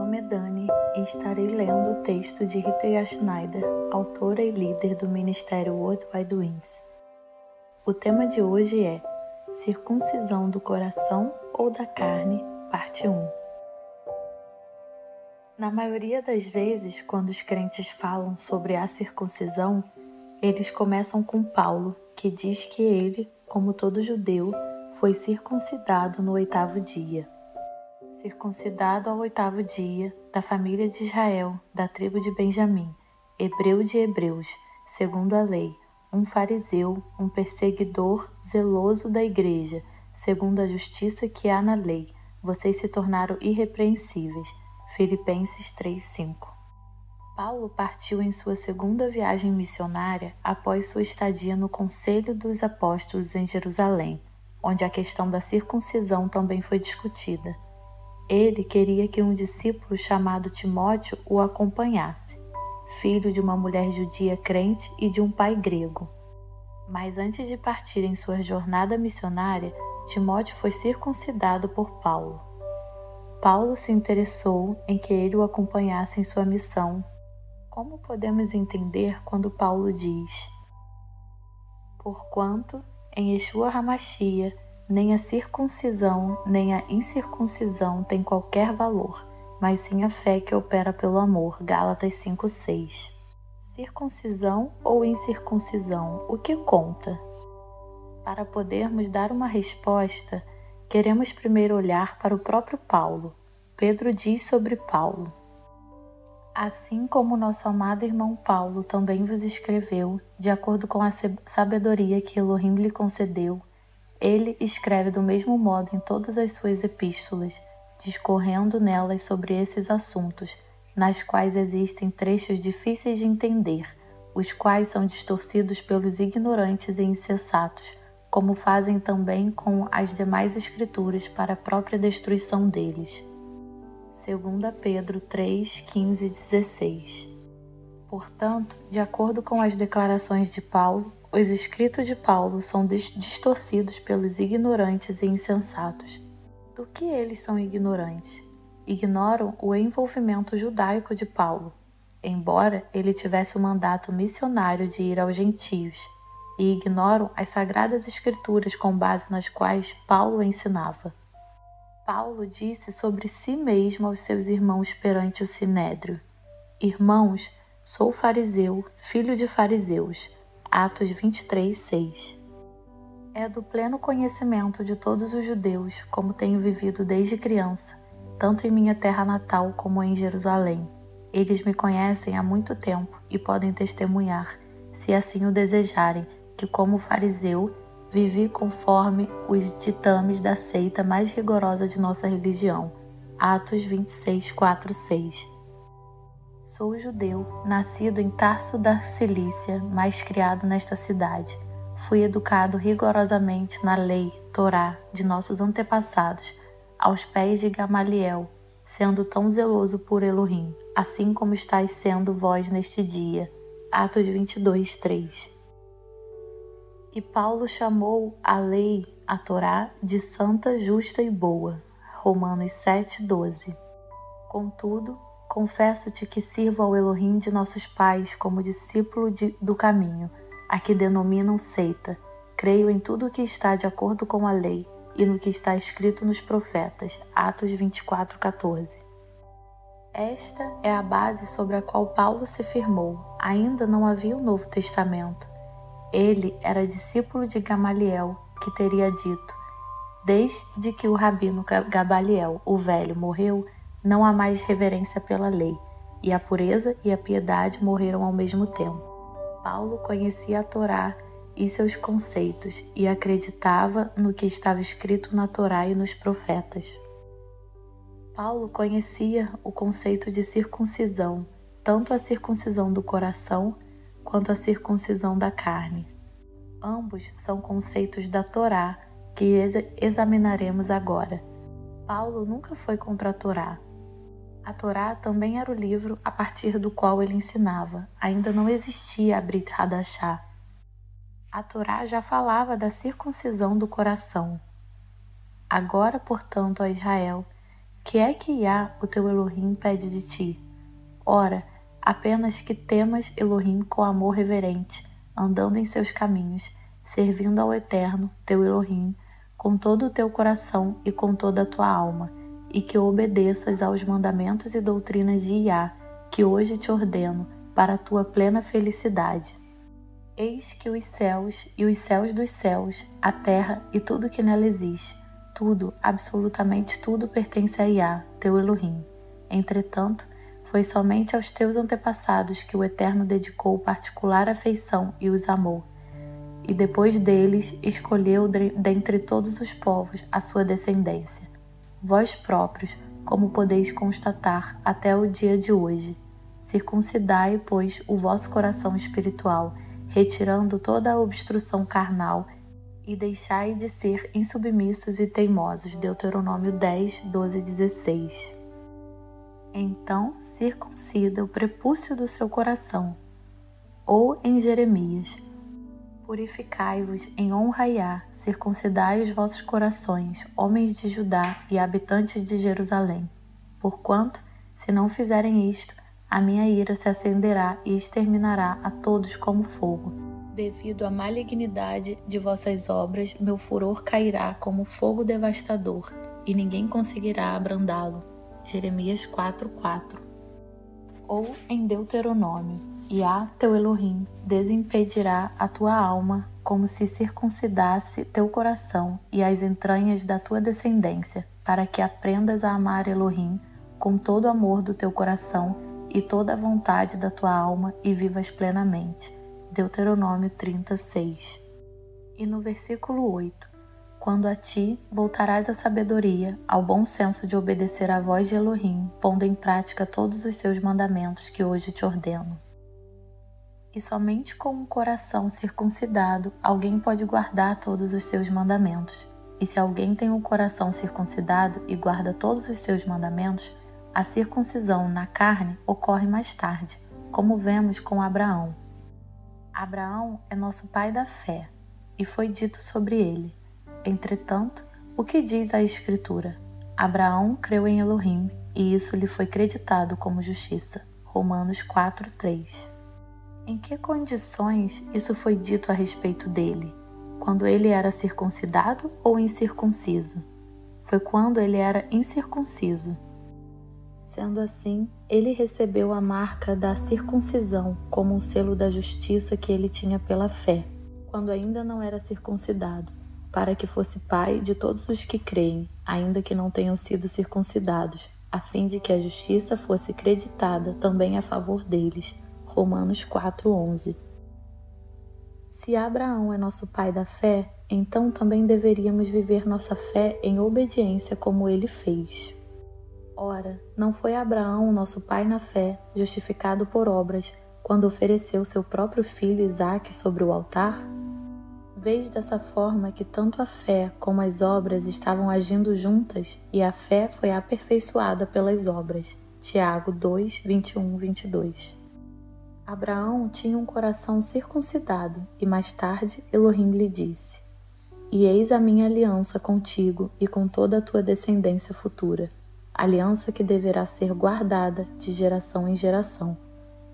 nome é Dani e estarei lendo o texto de Rita Schneider, autora e líder do Ministério World Wide Wings. O tema de hoje é Circuncisão do Coração ou da Carne, parte 1. Na maioria das vezes, quando os crentes falam sobre a circuncisão, eles começam com Paulo, que diz que ele, como todo judeu, foi circuncidado no 8º dia. Circuncidado ao 8º dia, da família de Israel, da tribo de Benjamim, hebreu de hebreus, segundo a lei, um fariseu, um perseguidor zeloso da igreja, segundo a justiça que há na lei, vocês se tornaram irrepreensíveis. Filipenses 3:5. Paulo partiu em sua segunda viagem missionária após sua estadia no Conselho dos Apóstolos em Jerusalém, onde a questão da circuncisão também foi discutida. Ele queria que um discípulo chamado Timóteo o acompanhasse, filho de uma mulher judia crente e de um pai grego. Mas antes de partir em sua jornada missionária, Timóteo foi circuncidado por Paulo. Paulo se interessou em que ele o acompanhasse em sua missão. Como podemos entender quando Paulo diz: porquanto em Yeshua HaMashiach nem a circuncisão nem a incircuncisão tem qualquer valor, mas sim a fé que opera pelo amor. Gálatas 5:6. Circuncisão ou incircuncisão, o que conta? Para podermos dar uma resposta, queremos primeiro olhar para o próprio Paulo. Pedro diz sobre Paulo: assim como nosso amado irmão Paulo também vos escreveu, de acordo com a sabedoria que Elohim lhe concedeu, ele escreve do mesmo modo em todas as suas epístolas, discorrendo nelas sobre esses assuntos, nas quais existem trechos difíceis de entender, os quais são distorcidos pelos ignorantes e insensatos, como fazem também com as demais escrituras para a própria destruição deles. 2 Pedro 3, 15 e 16. Portanto, de acordo com as declarações de Paulo, os escritos de Paulo são distorcidos pelos ignorantes e insensatos. Do que eles são ignorantes? Ignoram o envolvimento judaico de Paulo, embora ele tivesse o mandato missionário de ir aos gentios, e ignoram as sagradas escrituras com base nas quais Paulo ensinava. Paulo disse sobre si mesmo aos seus irmãos perante o Sinédrio: irmãos, sou fariseu, filho de fariseus. Atos 23:6. É do pleno conhecimento de todos os judeus, como tenho vivido desde criança, tanto em minha terra natal como em Jerusalém. Eles me conhecem há muito tempo e podem testemunhar, se assim o desejarem, que como fariseu, vivi conforme os ditames da seita mais rigorosa de nossa religião. Atos 26:4-6. Sou judeu, nascido em Tarso da Cilícia, mas criado nesta cidade. Fui educado rigorosamente na lei, Torá, de nossos antepassados, aos pés de Gamaliel, sendo tão zeloso por Elohim, assim como estáis sendo vós neste dia. Atos 22:3. E Paulo chamou a lei, a Torá, de santa, justa e boa. Romanos 7:12. Contudo, confesso-te que sirvo ao Elohim de nossos pais como discípulo do caminho, a que denominam seita. Creio em tudo o que está de acordo com a lei e no que está escrito nos profetas. Atos 24:14. Esta é a base sobre a qual Paulo se firmou. Ainda não havia o Novo Testamento. Ele era discípulo de Gamaliel, que teria dito: desde que o rabino Gamaliel, o velho, morreu, não há mais reverência pela lei, e a pureza e a piedade morreram ao mesmo tempo. Paulo conhecia a Torá e seus conceitos e acreditava no que estava escrito na Torá e nos profetas. Paulo conhecia o conceito de circuncisão, tanto a circuncisão do coração quanto a circuncisão da carne. Ambos são conceitos da Torá que examinaremos agora. Paulo nunca foi contra a Torá. A Torá também era o livro a partir do qual ele ensinava. Ainda não existia a Brit Hadashah. A Torá já falava da circuncisão do coração. Agora, portanto, ó Israel, Que é que Iá, o teu Elohim, pede de ti? Ora, apenas que temas Elohim com amor reverente, andando em seus caminhos, servindo ao Eterno, teu Elohim, com todo o teu coração e com toda a tua alma, e que obedeças aos mandamentos e doutrinas de Iá, que hoje te ordeno, para a tua plena felicidade. Eis que os céus e os céus dos céus, a terra e tudo que nela existe, tudo, absolutamente tudo pertence a Iá, teu Elohim. Entretanto, foi somente aos teus antepassados que o Eterno dedicou particular afeição e os amou. E depois deles escolheu dentre todos os povos a sua descendência. Vós próprios, como podeis constatar até o dia de hoje, circuncidai, pois, o vosso coração espiritual, retirando toda a obstrução carnal, e deixai de ser insubmissos e teimosos. Deuteronômio 10, 12 e 16. Então circuncida o prepúcio do seu coração. Ou em Jeremias: purificai-vos em honra a Iá, circuncidai os vossos corações, homens de Judá e habitantes de Jerusalém. Porquanto, se não fizerem isto, a minha ira se acenderá e exterminará a todos como fogo. Devido à malignidade de vossas obras, meu furor cairá como fogo devastador, e ninguém conseguirá abrandá-lo. Jeremias 4:4. Ou em Deuteronômio: Iá, teu Elohim, desimpedirá a tua alma, como se circuncidasse teu coração e as entranhas da tua descendência, para que aprendas a amar Elohim com todo o amor do teu coração e toda a vontade da tua alma e vivas plenamente. Deuteronômio 36. E no versículo 8: quando a ti voltarás a sabedoria, ao bom senso de obedecer à voz de Elohim, pondo em prática todos os seus mandamentos que hoje te ordeno. E somente com um coração circuncidado, alguém pode guardar todos os seus mandamentos. E se alguém tem um coração circuncidado e guarda todos os seus mandamentos, a circuncisão na carne ocorre mais tarde, como vemos com Abraão. Abraão é nosso pai da fé, e foi dito sobre ele: entretanto, o que diz a Escritura? Abraão creu em Elohim, e isso lhe foi creditado como justiça. Romanos 4:3. Em que condições isso foi dito a respeito dele? Quando ele era circuncidado ou incircunciso? Foi quando ele era incircunciso. Sendo assim, ele recebeu a marca da circuncisão como um selo da justiça que ele tinha pela fé, quando ainda não era circuncidado, para que fosse pai de todos os que creem, ainda que não tenham sido circuncidados, a fim de que a justiça fosse creditada também a favor deles. Romanos 4:11. Se Abraão é nosso pai da fé, então também deveríamos viver nossa fé em obediência como ele fez. Ora, não foi Abraão, nosso pai na fé, justificado por obras, quando ofereceu seu próprio filho Isaque sobre o altar? Vês dessa forma que tanto a fé como as obras estavam agindo juntas, e a fé foi aperfeiçoada pelas obras. Tiago 2, 21, 22. Abraão tinha um coração circuncidado, e mais tarde Elohim lhe disse: E eis a minha aliança contigo e com toda a tua descendência futura, aliança que deverá ser guardada de geração em geração.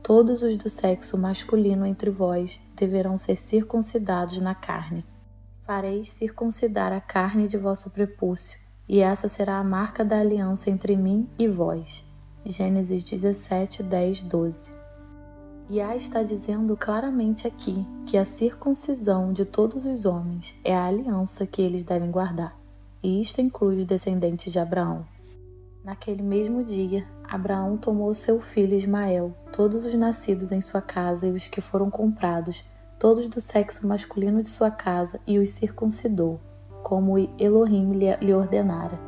Todos os do sexo masculino entre vós deverão ser circuncidados na carne. Fareis circuncidar a carne de vosso prepúcio, e essa será a marca da aliança entre mim e vós. Gênesis 17, 10, 12. Iá está dizendo claramente aqui que a circuncisão de todos os homens é a aliança que eles devem guardar, e isto inclui os descendentes de Abraão. Naquele mesmo dia, Abraão tomou seu filho Ismael, todos os nascidos em sua casa e os que foram comprados, todos do sexo masculino de sua casa, e os circuncidou, como Elohim lhe ordenara.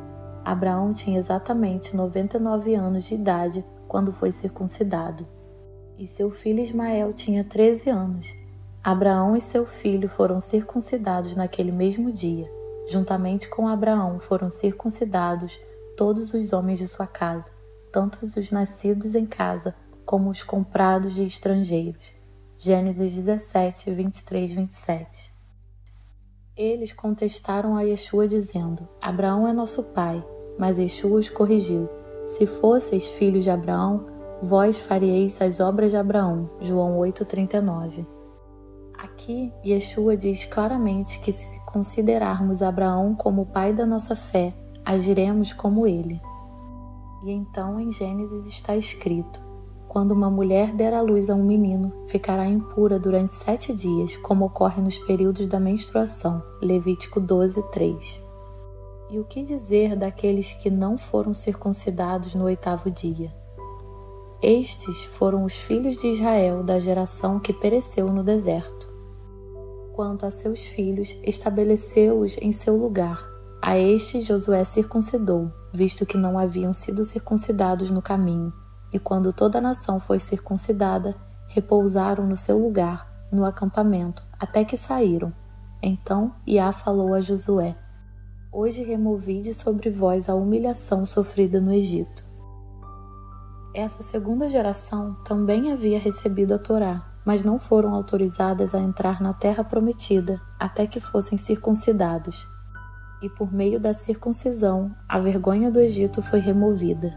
Abraão tinha exatamente 99 anos de idade quando foi circuncidado. E seu filho Ismael tinha 13 anos. Abraão e seu filho foram circuncidados naquele mesmo dia. Juntamente com Abraão foram circuncidados todos os homens de sua casa, tanto os nascidos em casa como os comprados de estrangeiros. Gênesis 17, 23, 27. Eles contestaram a Yeshua dizendo: Abraão é nosso pai. Mas Yeshua os corrigiu: se fosseis filhos de Abraão, vós faríeis as obras de Abraão. João 8,39. Aqui, Yeshua diz claramente que se considerarmos Abraão como o pai da nossa fé, agiremos como ele. E então em Gênesis está escrito: quando uma mulher der à luz a um menino, ficará impura durante 7 dias, como ocorre nos períodos da menstruação. Levítico 12:3. E o que dizer daqueles que não foram circuncidados no 8º dia? Estes foram os filhos de Israel da geração que pereceu no deserto. Quanto a seus filhos, estabeleceu-os em seu lugar. A estes Josué circuncidou, visto que não haviam sido circuncidados no caminho. E quando toda a nação foi circuncidada, repousaram no seu lugar, no acampamento, até que saíram. Então Iá falou a Josué: hoje removi de sobre vós a humilhação sofrida no Egito. Essa segunda geração também havia recebido a Torá, mas não foram autorizadas a entrar na terra prometida até que fossem circuncidados. E por meio da circuncisão, a vergonha do Egito foi removida.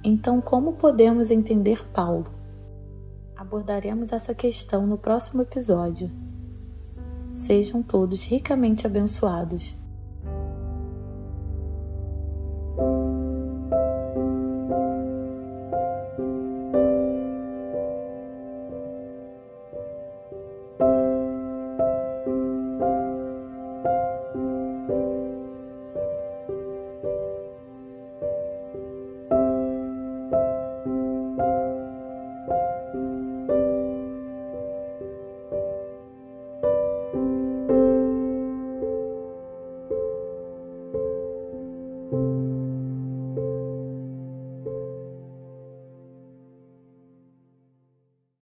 Então, como podemos entender Paulo? Abordaremos essa questão no próximo episódio. Sejam todos ricamente abençoados.